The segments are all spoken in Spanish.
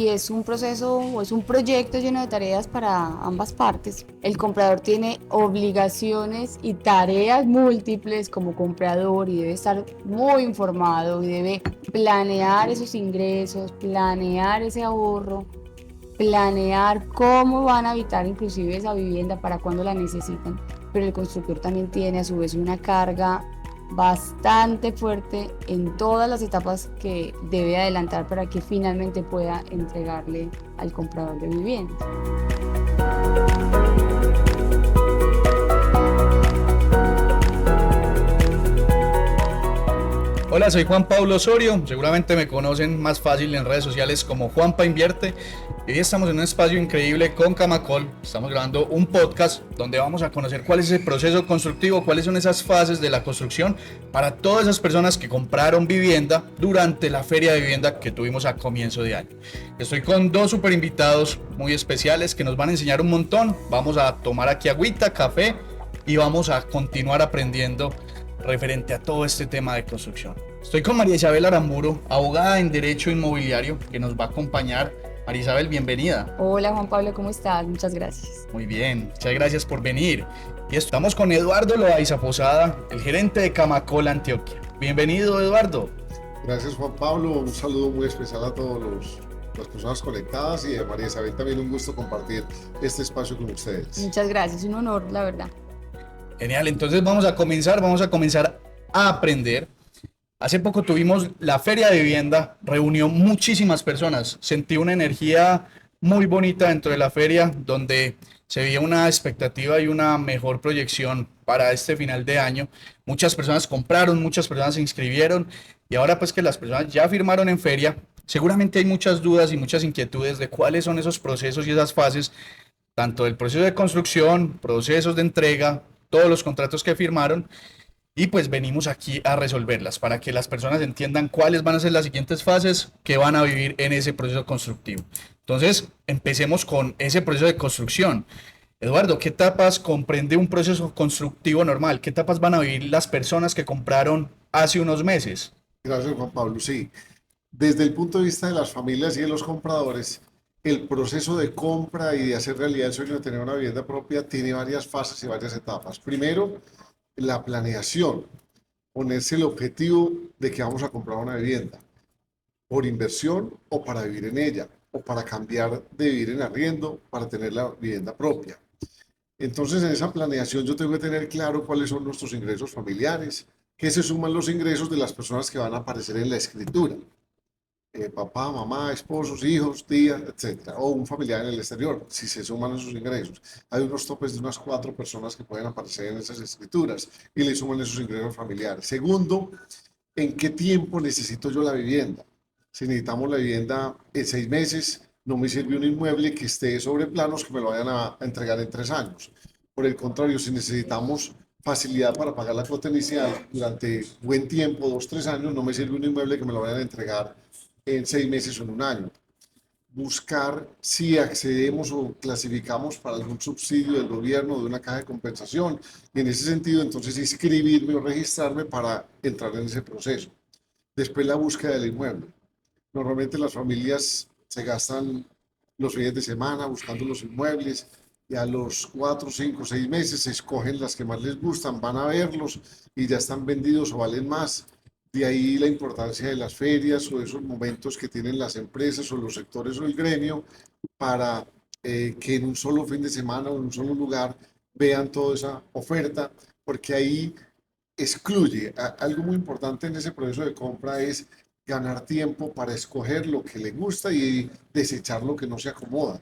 y es un proceso o es un proyecto lleno de tareas para ambas partes. El comprador tiene obligaciones y tareas múltiples como comprador y debe estar muy informado y debe planear esos ingresos, planear ese ahorro, planear cómo van a habitar inclusive esa vivienda, para cuando la necesitan. Pero el constructor también tiene a su vez una carga bastante fuerte en todas las etapas que debe adelantar para que finalmente pueda entregarle al comprador de vivienda. Hola, soy Juan Pablo Osorio, seguramente me conocen más fácil en redes sociales como Juanpa Invierte. Y hoy estamos en un espacio increíble con Camacol, estamos grabando un podcast donde vamos a conocer cuál es el proceso constructivo, cuáles son esas fases de la construcción para todas esas personas que compraron vivienda durante la feria de vivienda que tuvimos a comienzo de año. Estoy con dos super invitados muy especiales que nos van a enseñar un montón, vamos a tomar aquí agüita, café y vamos a continuar aprendiendo referente a todo este tema de construcción. Estoy con María Isabel Aramburo, abogada en Derecho Inmobiliario, que nos va a acompañar. María Isabel, bienvenida. Hola Juan Pablo, ¿cómo estás? Muchas gracias. Muy bien, muchas gracias por venir. Y estamos con Eduardo Loaiza Posada, el gerente de Camacol Antioquia. Bienvenido, Eduardo. Gracias, Juan Pablo. Un saludo muy especial a todas las personas conectadas y a María Isabel también un gusto compartir este espacio con ustedes. Muchas gracias, un honor, la verdad. Genial, entonces vamos a comenzar a aprender. Hace poco tuvimos la feria de vivienda, reunió muchísimas personas, sentí una energía muy bonita dentro de la feria donde se veía una expectativa y una mejor proyección para este final de año. Muchas personas compraron, muchas personas se inscribieron y ahora pues que las personas ya firmaron en feria, seguramente hay muchas dudas y muchas inquietudes de cuáles son esos procesos y esas fases, tanto del proceso de construcción, procesos de entrega, todos los contratos que firmaron. Y pues venimos aquí a resolverlas para que las personas entiendan cuáles van a ser las siguientes fases que van a vivir en ese proceso constructivo. Entonces, empecemos con ese proceso de construcción. Eduardo, ¿qué etapas comprende un proceso constructivo normal? ¿Qué etapas van a vivir las personas que compraron hace unos meses? Gracias, Juan Pablo. Sí, desde el punto de vista de las familias y de los compradores, el proceso de compra y de hacer realidad el sueño de tener una vivienda propia tiene varias fases y varias etapas. Primero, la planeación, ponerse el objetivo de que vamos a comprar una vivienda por inversión o para vivir en ella, o para cambiar de vivir en arriendo para tener la vivienda propia. Entonces, en esa planeación yo tengo que tener claro cuáles son nuestros ingresos familiares, que se suman los ingresos de las personas que van a aparecer en la escritura. Papá, mamá, esposos, hijos, tías, etcétera, o un familiar en el exterior, si se suman esos ingresos. Hay unos topes de unas 4 personas que pueden aparecer en esas escrituras y le suman esos ingresos familiares. Segundo, ¿en qué tiempo necesito yo la vivienda? Si necesitamos la vivienda en 6 meses, no me sirve un inmueble que esté sobre planos que me lo vayan a entregar en 3 años. Por el contrario, si necesitamos facilidad para pagar la cuota inicial durante buen tiempo, 2, 3 años, no me sirve un inmueble que me lo vayan a entregar en 6 meses o en un año. Buscar si accedemos o clasificamos para algún subsidio del gobierno o de una caja de compensación. Y en ese sentido, entonces, inscribirme o registrarme para entrar en ese proceso. Después, la búsqueda del inmueble. Normalmente las familias se gastan los fines de semana buscando los inmuebles y a los 4, 5, 6 meses se escogen las que más les gustan, van a verlos y ya están vendidos o valen más. De ahí la importancia de las ferias o de esos momentos que tienen las empresas o los sectores o el gremio para que en un solo fin de semana o en un solo lugar vean toda esa oferta, porque ahí excluye. Algo muy importante en ese proceso de compra es ganar tiempo para escoger lo que le gusta y desechar lo que no se acomoda.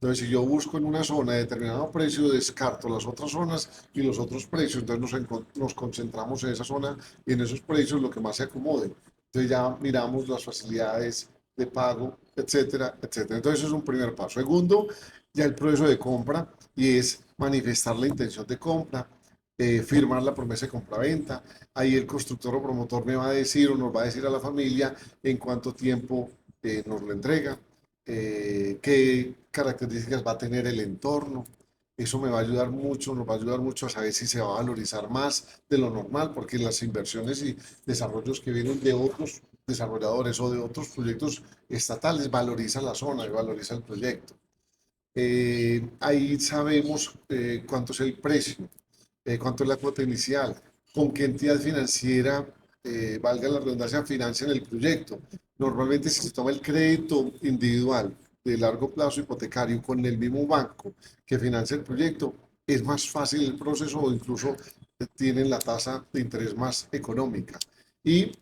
Entonces, si yo busco en una zona de determinado precio, descarto las otras zonas y los otros precios, entonces nos concentramos en esa zona y en esos precios lo que más se acomode. Entonces ya miramos las facilidades de pago, etcétera, etcétera. Entonces, eso es un primer paso. Segundo, ya el proceso de compra y es manifestar la intención de compra, firmar la promesa de compraventa. Ahí el constructor o promotor me va a decir o nos va a decir a la familia en cuánto tiempo nos lo entrega, qué características va a tener el entorno. Eso me va a ayudar mucho, nos va a ayudar mucho a saber si se va a valorizar más de lo normal, porque las inversiones y desarrollos que vienen de otros desarrolladores o de otros proyectos estatales, valoriza la zona y valoriza el proyecto. Ahí sabemos cuánto es el precio, cuánto es la cuota inicial, con qué entidad financiera, valga la redundancia, financian el proyecto. Normalmente si se toma el crédito individual de largo plazo hipotecario con el mismo banco que financia el proyecto, es más fácil el proceso o incluso tienen la tasa de interés más económica y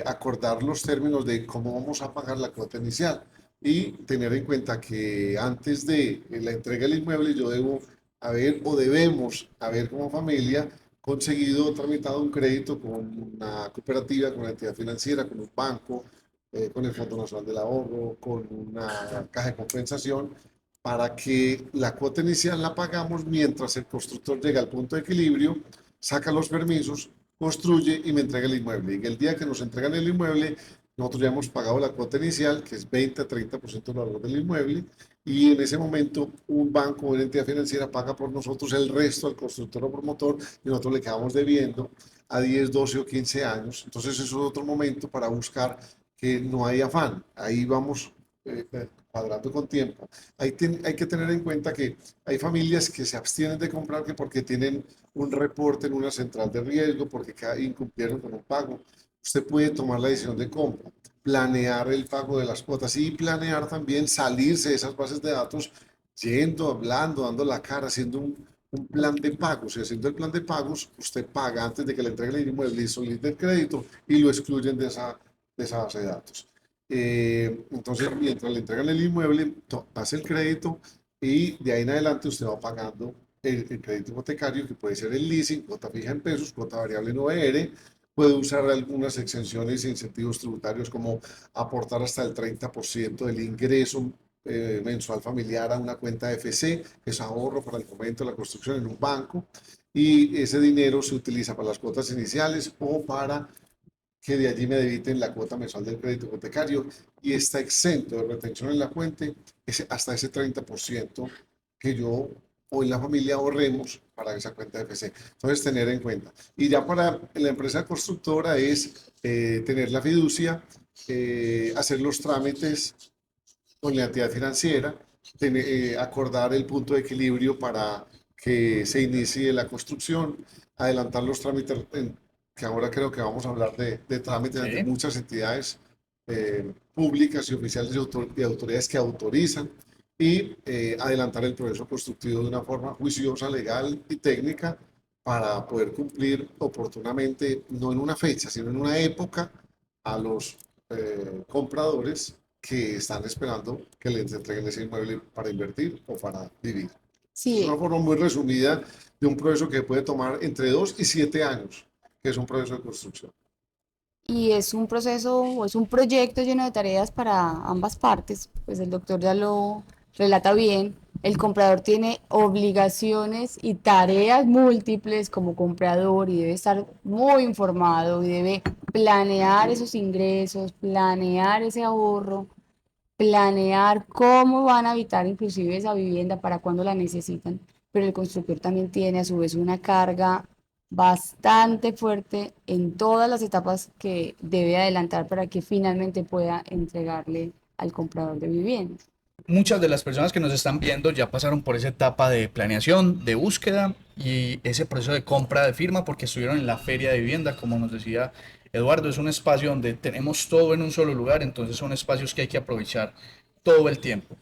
acordar los términos de cómo vamos a pagar la cuota inicial y tener en cuenta que antes de la entrega del inmueble yo debo haber o debemos haber como familia conseguido, tramitado un crédito con una cooperativa, con una entidad financiera, con un banco, con el Fondo Nacional del Ahorro, con una caja de compensación, para que la cuota inicial la pagamos mientras el constructor llega al punto de equilibrio, saca los permisos, construye y me entrega el inmueble. Y el día que nos entregan el inmueble, nosotros ya hemos pagado la cuota inicial, que es 20 a 30% del valor del inmueble, y en ese momento un banco o una entidad financiera paga por nosotros el resto al constructor o promotor y nosotros le quedamos debiendo a 10, 12 o 15 años. Entonces eso es otro momento para buscar que no hay afán. Ahí vamos cuadrando con tiempo. Hay que tener en cuenta que hay familias que se abstienen de comprar que porque tienen un reporte en una central de riesgo, porque incumplieron con un pago. Usted puede tomar la decisión de compra, planear el pago de las cuotas y planear también salirse de esas bases de datos, yendo, hablando, dando la cara, haciendo un plan de pagos. Y haciendo el plan de pagos, usted paga antes de que le entreguen el inmueble y solicite el crédito y lo excluyen de esa base de datos. Entonces, mientras le entregan el inmueble, hace el crédito y de ahí en adelante usted va pagando el crédito hipotecario, que puede ser el leasing, cuota fija en pesos, cuota variable en OR, puede usar algunas exenciones e incentivos tributarios como aportar hasta el 30% del ingreso mensual familiar a una cuenta FC, que es ahorro para el fomento de la construcción en un banco, y ese dinero se utiliza para las cuotas iniciales o para que de allí me debiten la cuota mensual del crédito hipotecario y está exento de retención en la fuente hasta ese 30% que yo o en la familia ahorremos para esa cuenta de FC. Entonces, tener en cuenta. Y ya para la empresa constructora es tener la fiducia, hacer los trámites con la entidad financiera, acordar el punto de equilibrio para que se inicie la construcción, adelantar los trámites, que ahora creo que vamos a hablar de trámites ante Sí. muchas entidades públicas y oficiales y autoridades que autorizan y adelantar el proceso constructivo de una forma juiciosa, legal y técnica para poder cumplir oportunamente, no en una fecha, sino en una época, a los compradores que están esperando que les entreguen ese inmueble para invertir o para vivir. Es una Sí, forma muy resumida de un proceso que puede tomar entre 2 y 7 años, que es un proceso de construcción. y es un proceso o es un proyecto lleno de tareas para ambas partes, pues el doctor ya lo relata bien. El comprador tiene obligaciones y tareas múltiples como comprador y debe estar muy informado y debe planear esos ingresos, planear ese ahorro, planear cómo van a habitar inclusive esa vivienda para cuando la necesitan, pero el constructor también tiene a su vez una carga bastante fuerte en todas las etapas que debe adelantar para que finalmente pueda entregarle al comprador de vivienda. Muchas de las personas que nos están viendo ya pasaron por esa etapa de planeación, de búsqueda y ese proceso de compra de firma porque estuvieron en la feria de vivienda, como nos decía Eduardo, es un espacio donde tenemos todo en un solo lugar, entonces son espacios que hay que aprovechar todo el tiempo.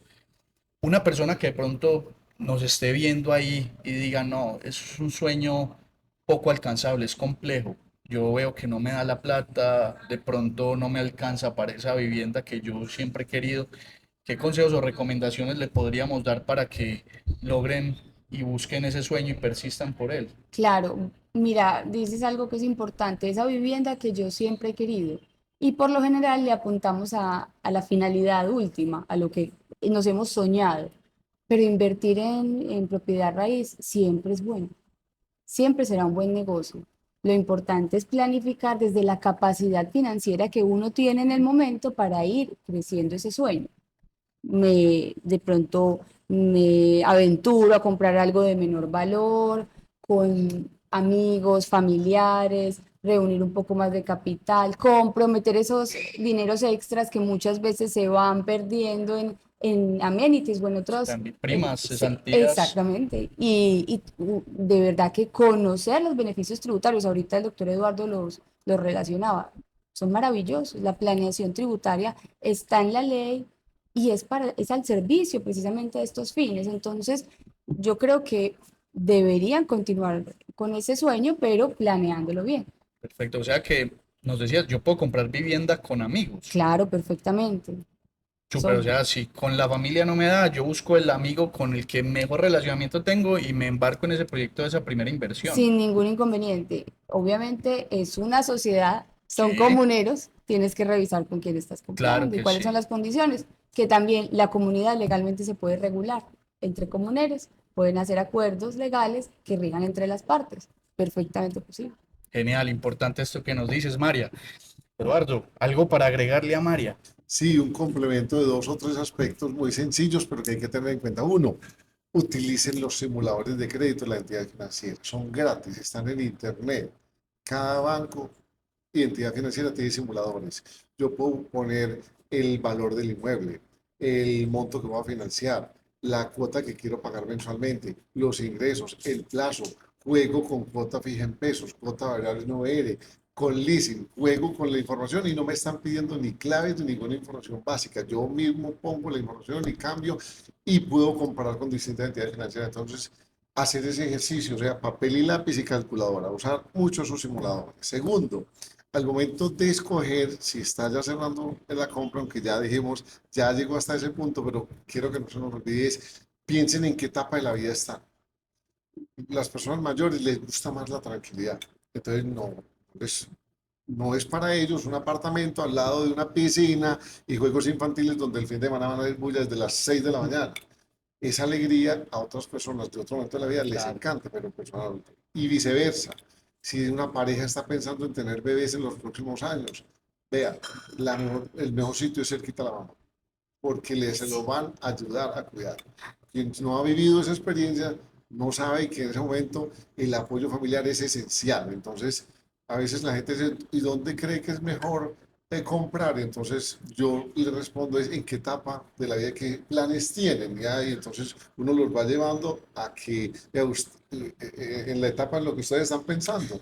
Una persona que de pronto nos esté viendo ahí y diga, no, es un sueño poco alcanzable, es complejo. Yo veo que no me da la plata, de pronto no me alcanza para esa vivienda que yo siempre he querido. ¿Qué consejos o recomendaciones le podríamos dar para que logren y busquen ese sueño y persistan por él? Claro, mira, dices algo que es importante, esa vivienda que yo siempre he querido. Y por lo general le apuntamos a la finalidad última, a lo que nos hemos soñado. Pero invertir en propiedad raíz siempre es bueno, siempre será un buen negocio. Lo importante es planificar desde la capacidad financiera que uno tiene en el momento para ir creciendo ese sueño. De pronto me aventuro a comprar algo de menor valor, con amigos, familiares, reunir un poco más de capital, comprometer esos dineros extras que muchas veces se van perdiendo en amenities o en otros. También primas, Sí, cesantías. exactamente. Y de verdad que conocer los beneficios tributarios, ahorita el doctor Eduardo los relacionaba, son maravillosos. La planeación tributaria está en la ley y es al servicio precisamente de estos fines. Entonces, yo creo que deberían continuar con ese sueño, pero planeándolo bien. Perfecto. O sea que nos decías, yo puedo comprar vivienda con amigos. Claro, perfectamente. Súper, o Son, sea, si con la familia no me da, yo busco el amigo con el que mejor relacionamiento tengo y me embarco en ese proyecto de esa primera inversión. sin ningún inconveniente. Obviamente es una sociedad, son Sí, comuneros, tienes que revisar con quién estás claro comprando y que cuáles son sí. las condiciones, que también la comunidad legalmente se puede regular entre comuneros, pueden hacer acuerdos legales que rijan entre las partes, perfectamente posible. Genial, importante esto que nos dices, María. Eduardo, algo para agregarle a María. Sí, un complemento de dos o tres aspectos muy sencillos, pero que hay que tener en cuenta. Uno, utilicen los simuladores de crédito de la entidad financiera. Son gratis, están en internet. Cada banco y entidad financiera tiene simuladores. Yo puedo poner el valor del inmueble, el monto que voy a financiar, la cuota que quiero pagar mensualmente, los ingresos, el plazo, juego con cuota fija en pesos, cuota variable no ERE, con leasing, juego con la información y no me están pidiendo ni claves ni ninguna información básica. Yo mismo pongo la información y cambio y puedo comparar con distintas entidades financieras. Entonces, hacer ese ejercicio, o sea, papel y lápiz y calculadora, usar mucho esos simuladores. Segundo, al momento de escoger si está ya cerrando la compra, aunque ya dijimos, ya llegó hasta ese punto, pero quiero que no se nos olvide, piensen en qué etapa de la vida están. Las personas mayores les gusta más la tranquilidad, entonces no es para ellos un apartamento al lado de una piscina y juegos infantiles donde el fin de semana van a ir bulla desde las 6 de la mañana. Esa alegría a otras personas de otro momento de la vida les Claro. encanta, pero personalmente. Y viceversa. Si una pareja está pensando en tener bebés en los próximos años, vea, el mejor sitio es cerquita a la mamá, porque se lo van a ayudar a cuidar. Quien no ha vivido esa experiencia no sabe que en ese momento el apoyo familiar es esencial. Entonces, a veces la gente dice, ¿y dónde cree que es mejor comprar? Entonces, yo le respondo es en qué etapa de la vida, qué planes tienen. ¿Ya? Y entonces uno los va llevando a que en la etapa en lo que ustedes están pensando,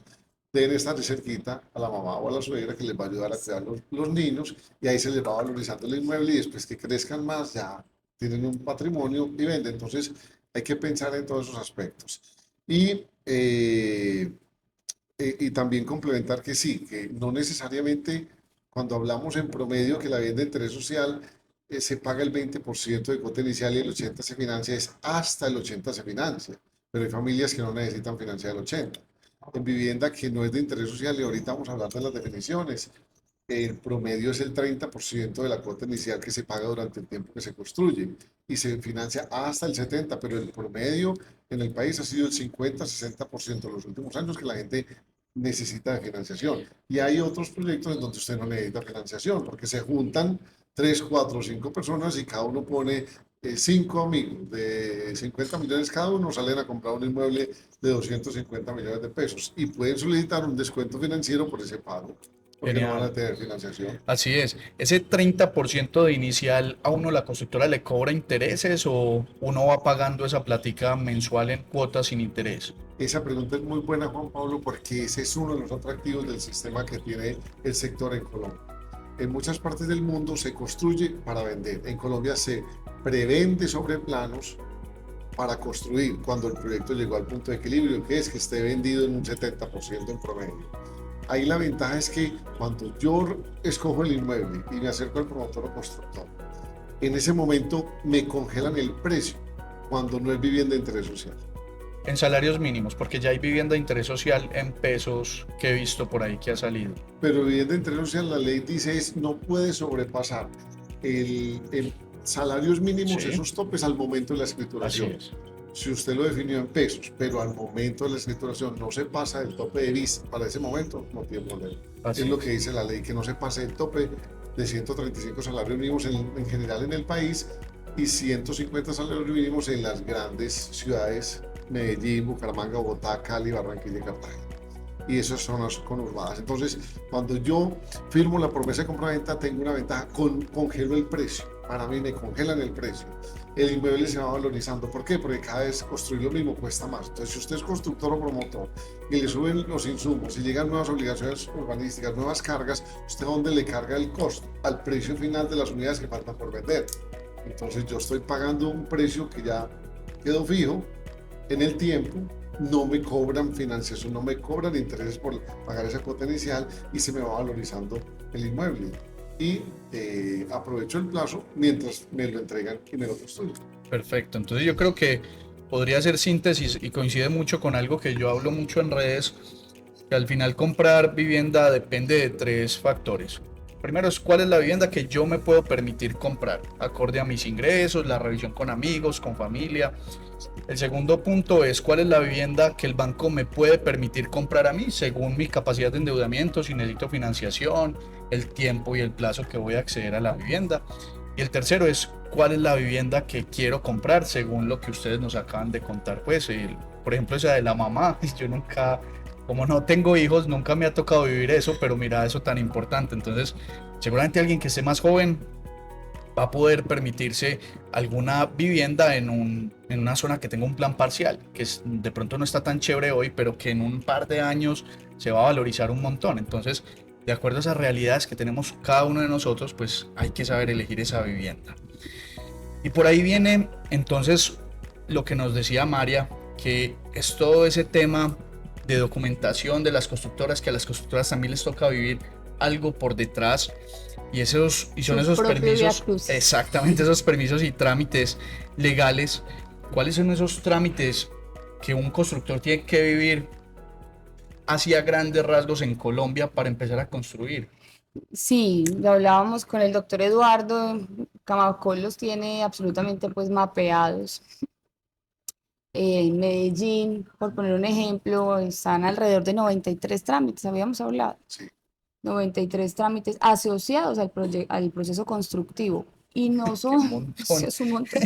deben estar de cerquita a la mamá o a la suegra que les va a ayudar a cuidar los niños y ahí se les va valorizando el inmueble y después que crezcan más ya tienen un patrimonio y venden. Entonces hay que pensar en todos esos aspectos. Y, eh, y también complementar que sí, que no necesariamente cuando hablamos en promedio que la vivienda de interés social se paga el 20% de cuota inicial y el 80% se financia, es hasta el 80% se financia, pero hay familias que no necesitan financiar el 80%. En vivienda que no es de interés social, y ahorita vamos a hablar de las definiciones, el promedio es el 30% de la cuota inicial que se paga durante el tiempo que se construye y se financia hasta el 70%, pero el promedio en el país ha sido el 50-60% en los últimos años que la gente necesita de financiación. Y hay otros proyectos en donde usted no necesita financiación porque se juntan 3, 4, 5 personas y cada uno pone 5 amigos de 50 millones cada uno, salen a comprar un inmueble de 250 millones de pesos y pueden solicitar un descuento financiero por ese pago porque no van Genial. a tener financiación. Así es. ¿Ese 30% de inicial a uno la constructora le cobra intereses o uno va pagando esa plática mensual en cuotas sin interés? Esa pregunta es muy buena, Juan Pablo, porque ese es uno de los atractivos del sistema que tiene el sector en Colombia. En muchas partes del mundo se construye para vender. En Colombia se prevende sobre planos para construir cuando el proyecto llegó al punto de equilibrio, que es que esté vendido en un 70% en promedio. Ahí la ventaja es que cuando yo escojo el inmueble y me acerco al promotor o constructor, en ese momento me congelan el precio cuando no es vivienda de interés social. En salarios mínimos, porque ya hay vivienda de interés social en pesos que he visto por ahí que ha salido. Pero vivienda de interés social, la ley dice es no puede sobrepasar el salarios mínimos, Sí, esos topes al momento de la así escrituración. es. Si usted lo definió en pesos, pero al momento de la escrituración no se pasa el tope de visa para ese momento, no tiene problema. Es Así lo es. que dice la ley, que no se pase el tope de 135 salarios mínimos en general en el país y 150 salarios mínimos en las grandes ciudades, Medellín, Bucaramanga, Bogotá, Cali, Barranquilla y Cartagena. y esas zonas conurbadas. Entonces, cuando yo firmo la promesa de compra-venta, tengo una ventaja, congelo el precio. Para mí me congelan el precio. El inmueble se va valorizando. ¿Por qué? Porque cada vez construir lo mismo cuesta más. Entonces, si usted es constructor o promotor y le suben los insumos y llegan nuevas obligaciones urbanísticas, nuevas cargas, ¿usted a dónde le carga el costo? Al precio final de las unidades que faltan por vender. Entonces, yo estoy pagando un precio que ya quedó fijo en el tiempo, no me cobran financiación, no me cobran intereses por pagar esa cuota inicial y se me va valorizando el inmueble. Y aprovecho el plazo mientras me lo entregan y me lo construyen. Perfecto, entonces yo creo que podría ser síntesis y coincide mucho con algo que yo hablo mucho en redes, que al final comprar vivienda depende de tres factores. Primero es cuál es la vivienda que yo me puedo permitir comprar, acorde a mis ingresos, la revisión con amigos, con familia. El segundo punto es cuál es la vivienda que el banco me puede permitir comprar a mí según mi capacidad de endeudamiento, si necesito financiación, el tiempo y el plazo que voy a acceder a la vivienda. Y el tercero es cuál es la vivienda que quiero comprar según lo que ustedes nos acaban de contar. Pues, por ejemplo, esa de la mamá, yo nunca, como no tengo hijos, nunca me ha tocado vivir eso, pero mira eso tan importante. Entonces, seguramente alguien que esté más joven va a poder permitirse alguna vivienda en una zona que tenga un plan parcial, que de pronto no está tan chévere hoy, pero que en un par de años se va a valorizar un montón. Entonces, de acuerdo a esas realidades que tenemos cada uno de nosotros, pues hay que saber elegir esa vivienda. Y por ahí viene entonces lo que nos decía María, que es todo ese tema de documentación de las constructoras, que a las constructoras también les toca vivir algo por detrás y son esos permisos, exactamente esos permisos y trámites legales. ¿Cuáles son esos trámites que un constructor tiene que vivir hacia grandes rasgos en Colombia para empezar a construir? Sí, lo hablábamos con el doctor Eduardo, Camacol los tiene absolutamente pues mapeados. En Medellín, por poner un ejemplo, están alrededor de 93 trámites, habíamos hablado. Sí. 93 trámites asociados al proceso constructivo. Y no son, es un montón,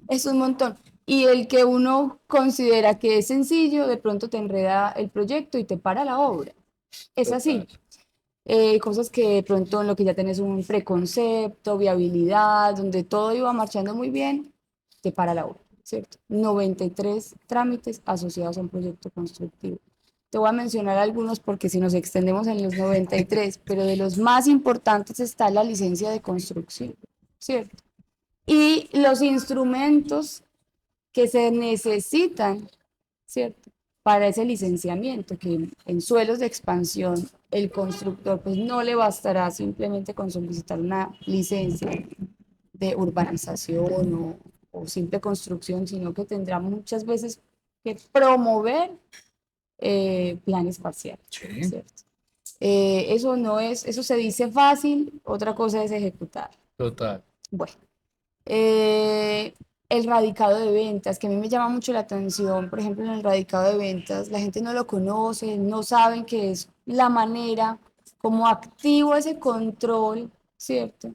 es un montón. Y el que uno considera que es sencillo, de pronto te enreda el proyecto y te para la obra. Es así. Cosas que de pronto en lo que ya tenés un preconcepto, viabilidad, donde todo iba marchando muy bien, te para la obra, ¿cierto? 93 trámites asociados a un proyecto constructivo. Te voy a mencionar algunos porque si nos extendemos en los 93, pero de los más importantes está la licencia de construcción, ¿cierto? Y los instrumentos que se necesitan, ¿cierto? Para ese licenciamiento, que en suelos de expansión el constructor pues no le bastará simplemente con solicitar una licencia de urbanización o simple construcción, sino que tendrá muchas veces que promover planes parciales, Sí. ¿cierto? Eso no es, eso se dice fácil, otra cosa es ejecutar. Total. Bueno, eh, el radicado de ventas, que a mí me llama mucho la atención, por ejemplo, en el radicado de ventas, la gente no lo conoce, no saben que es la manera como activo ese control, ¿cierto?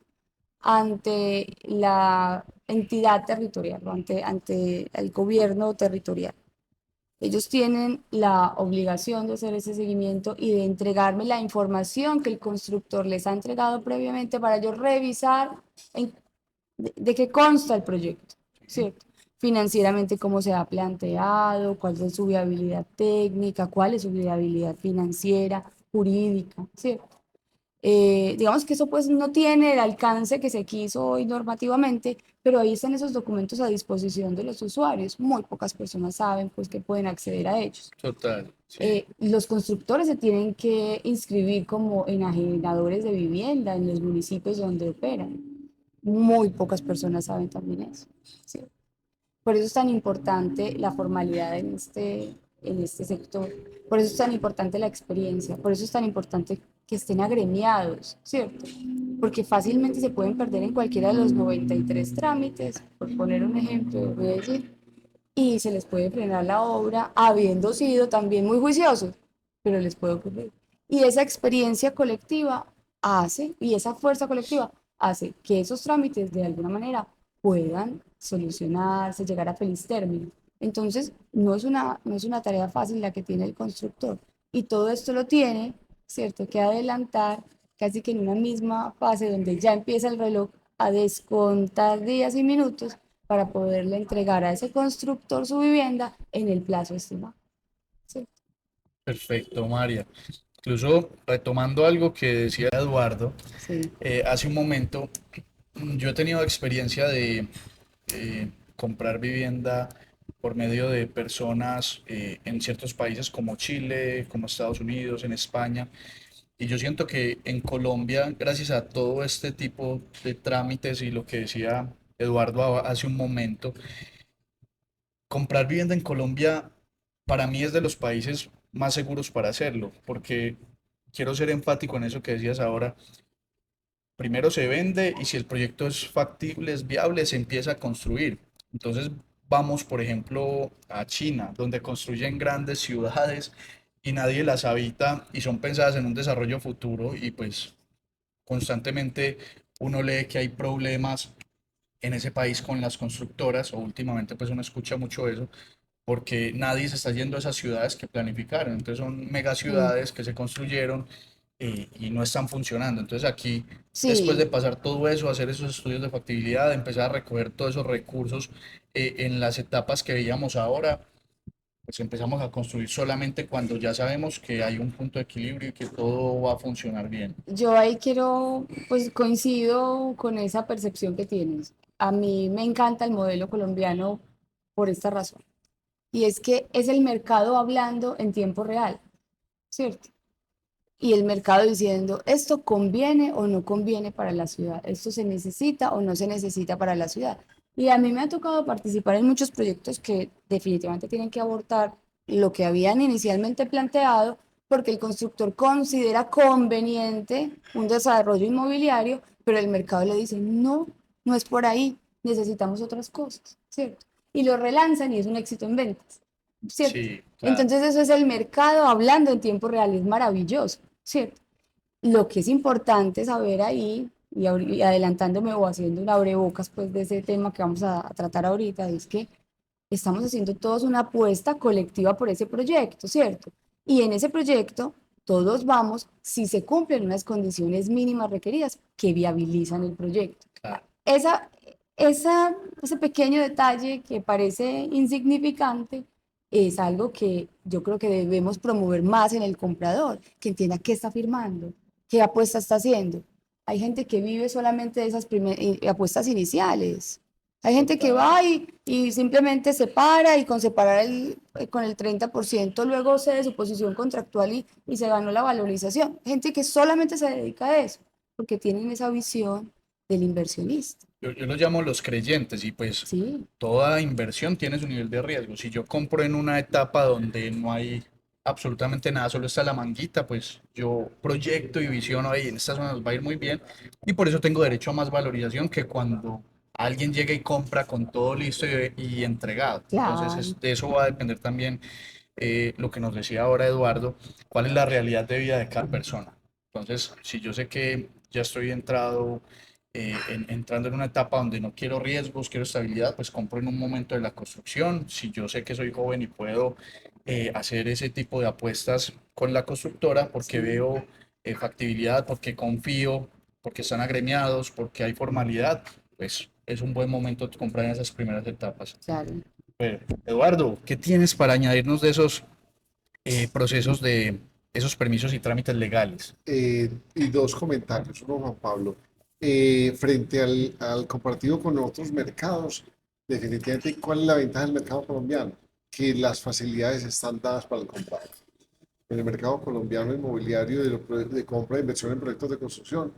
Ante la entidad territorial, o ante el gobierno territorial. Ellos tienen la obligación de hacer ese seguimiento y de entregarme la información que el constructor les ha entregado previamente para yo revisar de qué consta el proyecto, ¿cierto? Financieramente, cómo se ha planteado, cuál es su viabilidad técnica, cuál es su viabilidad financiera, jurídica, ¿cierto? Digamos que eso pues no tiene el alcance que se quiso hoy normativamente, pero ahí están esos documentos a disposición de los usuarios. Muy pocas personas saben pues que pueden acceder a ellos. Total. Sí. Los constructores se tienen que inscribir como enajenadores de vivienda en los municipios donde operan. Muy pocas personas saben también eso, ¿sí? Por eso es tan importante la formalidad en este sector, por eso es tan importante la experiencia, por eso es tan importante que estén agremiados, ¿cierto? Porque fácilmente se pueden perder en cualquiera de los 93 trámites, por poner un ejemplo de Medellín, y se les puede frenar la obra, habiendo sido también muy juiciosos, pero les puede ocurrir. Y esa experiencia colectiva hace, y esa fuerza colectiva hace que esos trámites de alguna manera puedan solucionarse, llegar a feliz término. Entonces, no es una tarea fácil la que tiene el constructor, Y todo esto lo tiene, ¿cierto?, que adelantar casi que en una misma fase donde ya empieza el reloj a descontar días y minutos para poderle entregar a ese constructor su vivienda en el plazo estimado. ¿Sí? Perfecto, María. Incluso retomando algo que decía Eduardo Sí. hace un momento, yo he tenido experiencia de comprar vivienda por medio de personas en ciertos países como Chile, como Estados Unidos, en España. Y yo siento que en Colombia, gracias a todo este tipo de trámites y lo que decía Eduardo hace un momento, comprar vivienda en Colombia para mí es de los países más seguros para hacerlo, porque quiero ser enfático en eso que decías ahora. Primero se vende y si el proyecto es factible, es viable, se empieza a construir. Entonces vamos, por ejemplo, a China, donde construyen grandes ciudades y nadie las habita y son pensadas en un desarrollo futuro y pues constantemente uno lee que hay problemas en ese país con las constructoras, o últimamente pues uno escucha mucho eso, porque nadie se está yendo a esas ciudades que planificaron. Entonces son Mm. megaciudades que se construyeron y no están funcionando. Entonces aquí, después de Sí, pasar todo eso, hacer esos estudios de factibilidad, empezar a recoger todos esos recursos en las etapas que veíamos ahora, pues empezamos a construir solamente cuando ya sabemos que hay un punto de equilibrio y que todo va a funcionar bien. yo ahí quiero, pues coincido con esa percepción que tienes. A mí me encanta el modelo colombiano por esta razón. Y es que es el mercado hablando en tiempo real, ¿cierto? Y el mercado diciendo, esto conviene o no conviene para la ciudad, esto se necesita o no se necesita para la ciudad. Y a mí me ha tocado participar en muchos proyectos que definitivamente tienen que abortar lo que habían inicialmente planteado, porque el constructor considera conveniente un desarrollo inmobiliario, pero el mercado le dice, no, no es por ahí, necesitamos otras cosas, ¿cierto? Y lo relanzan y es un éxito en ventas, ¿cierto? Sí, claro. Entonces eso es el mercado hablando en tiempo real, es maravilloso, ¿cierto? Lo que es importante saber ahí, y adelantándome o haciendo un abrebocas pues de ese tema que vamos a tratar ahorita, es que estamos haciendo todos una apuesta colectiva por ese proyecto, ¿cierto? Y en ese proyecto todos vamos si se cumplen unas condiciones mínimas requeridas que viabilizan el proyecto. Claro. Esa, ese pequeño detalle que parece insignificante es algo que yo creo que debemos promover más en el comprador, que entienda qué está firmando, qué apuesta está haciendo. Hay gente que vive solamente de esas apuestas iniciales. Hay gente que Total. va y simplemente se para y con separar con el 30% luego cede su posición contractual y se ganó la valorización. Gente que solamente se dedica a eso, porque tienen esa visión del inversionista. Yo lo llamo los creyentes y pues Sí, toda inversión tiene su nivel de riesgo. Si yo compro en una etapa donde no hay absolutamente nada, solo está la manguita, pues yo proyecto y visiono ahí, en esta zona nos va a ir muy bien y por eso tengo derecho a más valorización que cuando alguien llega y compra con todo listo y entregado. Entonces claro. de eso va a depender también lo que nos decía ahora Eduardo, cuál es la realidad de vida de cada persona. Entonces, si yo sé que ya estoy entrando en una etapa donde no quiero riesgos, quiero estabilidad, pues compro en un momento de la construcción. Si yo sé que soy joven y puedo hacer ese tipo de apuestas con la constructora porque Sí, veo factibilidad, porque confío, porque están agremiados, porque hay formalidad, pues es un buen momento de comprar en esas primeras etapas. claro. Eduardo, ¿qué tienes para añadirnos de esos procesos de esos permisos y trámites legales? Y dos comentarios. Uno, Juan Pablo. Frente al comparativo con otros mercados, definitivamente, ¿cuál es la ventaja del mercado colombiano? Que las facilidades están dadas para el comprador. En el mercado colombiano inmobiliario de compra e inversión en proyectos de construcción,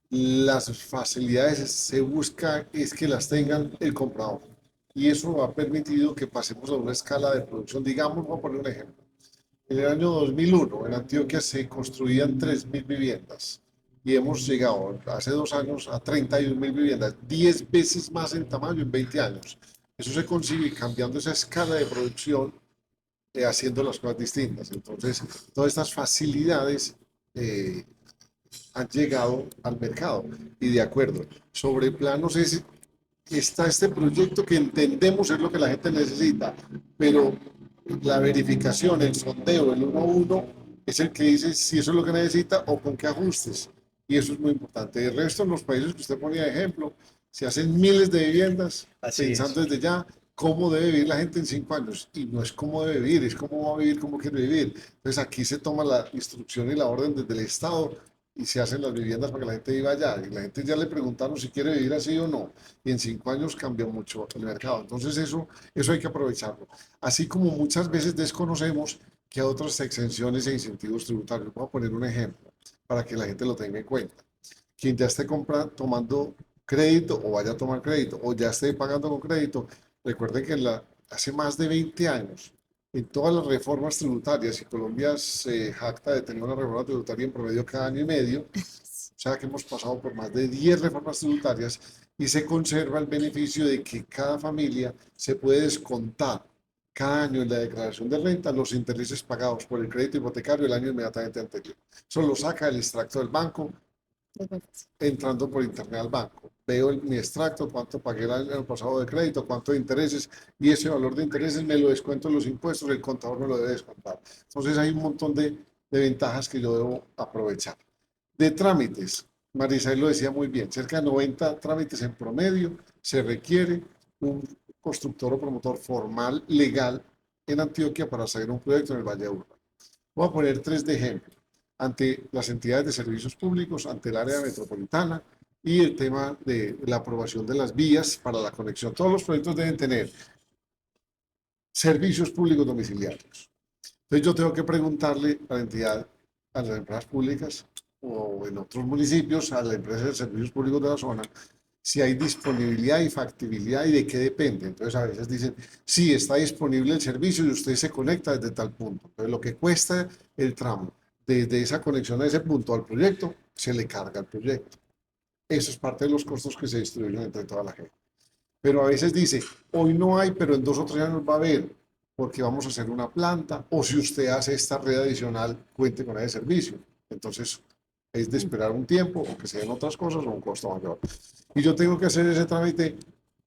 las facilidades se busca es que las tengan el comprador. Y eso ha permitido que pasemos a una escala de producción. Digamos, voy a poner un ejemplo. En el año 2001, en Antioquia se construían 3.000 viviendas y hemos llegado hace 2 años a 31.000 viviendas, 10 veces más en tamaño en 20 años. Eso se consigue cambiando esa escala de producción, haciendo las cosas distintas. Entonces, todas estas facilidades eh, han llegado al mercado. Y de acuerdo, sobre planos está este proyecto que entendemos es lo que la gente necesita, pero la verificación, el sondeo, el uno a uno, es el que dice si eso es lo que necesita o con qué ajustes. Y eso es muy importante. El resto, en los países que usted ponía de ejemplo, se hacen miles de viviendas Así es. pensando desde ya cómo debe vivir la gente en 5 años. Y no es cómo debe vivir, es cómo va a vivir, cómo quiere vivir. Entonces aquí se toma la instrucción y la orden desde el Estado y se hacen las viviendas para que la gente viva allá. Y la gente ya le preguntaron si quiere vivir así o no. Y en 5 años cambió mucho el mercado. Entonces eso hay que aprovecharlo. Así como muchas veces desconocemos que hay otras exenciones e incentivos tributarios. Voy a poner un ejemplo para que la gente lo tenga en cuenta. Quien ya esté tomando crédito o vaya a tomar crédito o ya esté pagando con crédito, recuerden que hace más de 20 años, en todas las reformas tributarias, y Colombia se jacta de tener una reforma tributaria en promedio cada año y medio, o sea que hemos pasado por más de 10 reformas tributarias y se conserva el beneficio de que cada familia se puede descontar cada año en la declaración de renta los intereses pagados por el crédito hipotecario el año inmediatamente anterior. Eso lo saca el extracto del banco entrando por internet al banco. Veo mi extracto, cuánto pagué el año pasado de crédito, cuánto de intereses, y ese valor de intereses me lo descuento en los impuestos, el contador me lo debe descontar. Entonces hay un montón de ventajas que yo debo aprovechar. De trámites, Marisabel lo decía muy bien, cerca de 90 trámites en promedio se requiere un constructor o promotor formal, legal, en Antioquia para hacer un proyecto en el Valle de Urba. Voy a poner 3 de ejemplo. Ante las entidades de servicios públicos, ante el área metropolitana y el tema de la aprobación de las vías para la conexión. Todos los proyectos deben tener servicios públicos domiciliarios. Entonces yo tengo que preguntarle a la entidad, a las empresas públicas o en otros municipios, a la empresa de servicios públicos de la zona, si hay disponibilidad y factibilidad y de qué depende. Entonces a veces dicen, sí, está disponible el servicio y usted se conecta desde tal punto. Entonces lo que cuesta el tramo desde esa conexión a ese punto al proyecto, se le carga el proyecto. Eso es parte de los costos que se distribuyen entre toda la gente. Pero a veces dice, hoy no hay, pero en 2 o 3 años va a haber, porque vamos a hacer una planta, o si usted hace esta red adicional, cuente con ese servicio. Entonces, es de esperar un tiempo, o que se den otras cosas, o un costo mayor. Y yo tengo que hacer ese trámite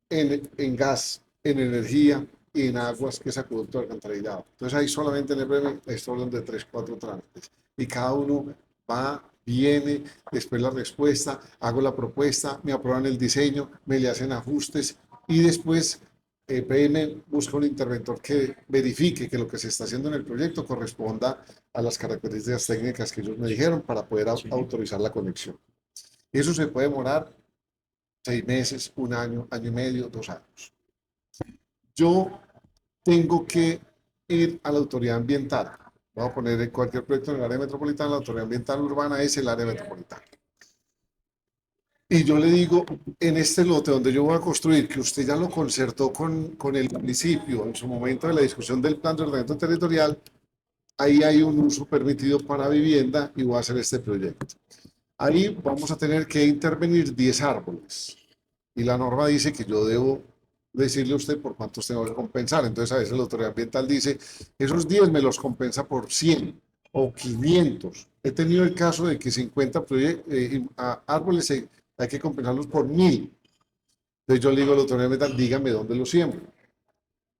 en gas, en energía y en aguas, que es acueducto de alcantarillado. Entonces, ahí solamente en el breve estoy hablando de 3, 4 trámites. Y cada uno va, viene, después la respuesta, hago la propuesta, me aprueban el diseño, me le hacen ajustes y después PM busca un interventor que verifique que lo que se está haciendo en el proyecto corresponda a las características técnicas que ellos me dijeron para poder autorizar la conexión. Eso se puede demorar 6 meses, un año, año y medio, 2 años. Yo tengo que ir a la autoridad ambiental. Voy a poner en cualquier proyecto en el área metropolitana, la autoridad ambiental urbana es el área metropolitana. Y yo le digo, en este lote donde yo voy a construir, que usted ya lo concertó con el municipio en su momento de la discusión del plan de ordenamiento territorial, ahí hay un uso permitido para vivienda y voy a hacer este proyecto. Ahí vamos a tener que intervenir 10 árboles. Y la norma dice que yo debo decirle a usted por cuántos tengo que compensar. Entonces a veces la autoridad ambiental dice, esos 10 me los compensa por 100 o 500. He tenido el caso de que 50 árboles hay que compensarlos por 1000. Entonces yo le digo a la autoridad ambiental, dígame dónde los siembro.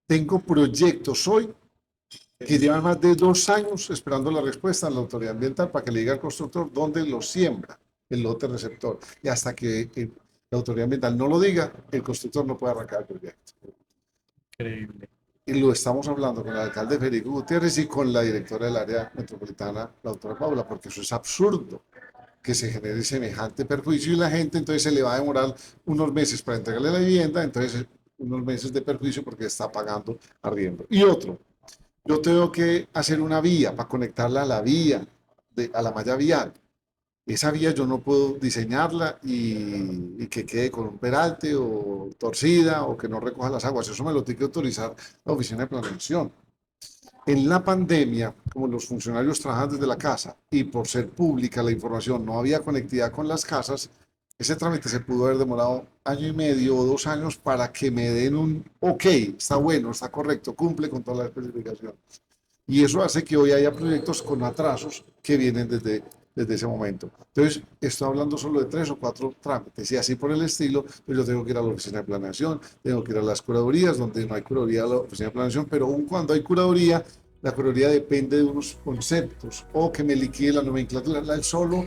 Tengo proyectos hoy que llevan más de 2 años esperando la respuesta a la autoridad ambiental para que le diga al constructor dónde los siembra el lote receptor. Y hasta que la autoridad ambiental no lo diga, el constructor no puede arrancar el proyecto. Increíble. Y lo estamos hablando con el alcalde Federico Gutiérrez y con la directora del área metropolitana, la doctora Paula, porque eso es absurdo que se genere semejante perjuicio y la gente entonces se le va a demorar unos meses para entregarle la vivienda, entonces unos meses de perjuicio porque está pagando arriendo. Y otro, yo tengo que hacer una vía para conectarla a la vía, a la malla vial. Esa vía yo no puedo diseñarla y que quede con un peralte o torcida o que no recoja las aguas. Eso me lo tiene que autorizar la oficina de planeación. En la pandemia, como los funcionarios trabajan desde la casa y por ser pública la información no había conectividad con las casas, ese trámite se pudo haber demorado año y medio o 2 años para que me den un ok, está bueno, está correcto, cumple con todas las especificaciones. Y eso hace que hoy haya proyectos con atrasos que vienen desde ese momento. Entonces, estoy hablando solo de 3 o 4 trámites y así por el estilo, pues yo tengo que ir a la oficina de planeación, tengo que ir a las curadurías, donde no hay curaduría a la oficina de planeación, pero aún cuando hay curaduría, la curaduría depende de unos conceptos, o que me liquide la nomenclatura, solo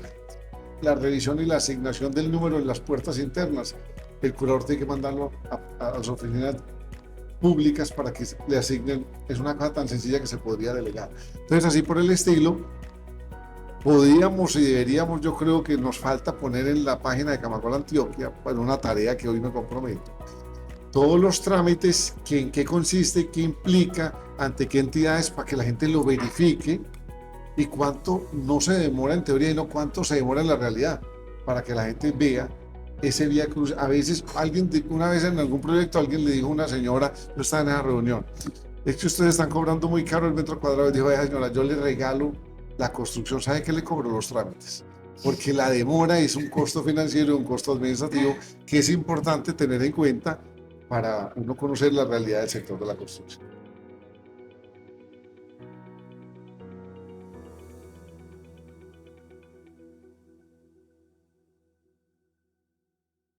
la revisión y la asignación del número en las puertas internas. El curador tiene que mandarlo a las oficinas públicas para que le asignen. Es una cosa tan sencilla que se podría delegar. Entonces, así por el estilo, podríamos y deberíamos, yo creo que nos falta poner en la página de Camacol Antioquia, para una tarea que hoy me comprometo, todos los trámites, en qué consiste, qué implica, ante qué entidades, para que la gente lo verifique, y cuánto no se demora en teoría y no cuánto se demora en la realidad, para que la gente vea ese vía cruz. A veces una vez en algún proyecto alguien le dijo a una señora, yo estaba en esa reunión, es que ustedes están cobrando muy caro el metro cuadrado. Y dijo, señora, yo le regalo la construcción. ¿Sabe qué le cobro? Los trámites. Porque la demora es un costo financiero y un costo administrativo que es importante tener en cuenta para uno conocer la realidad del sector de la construcción.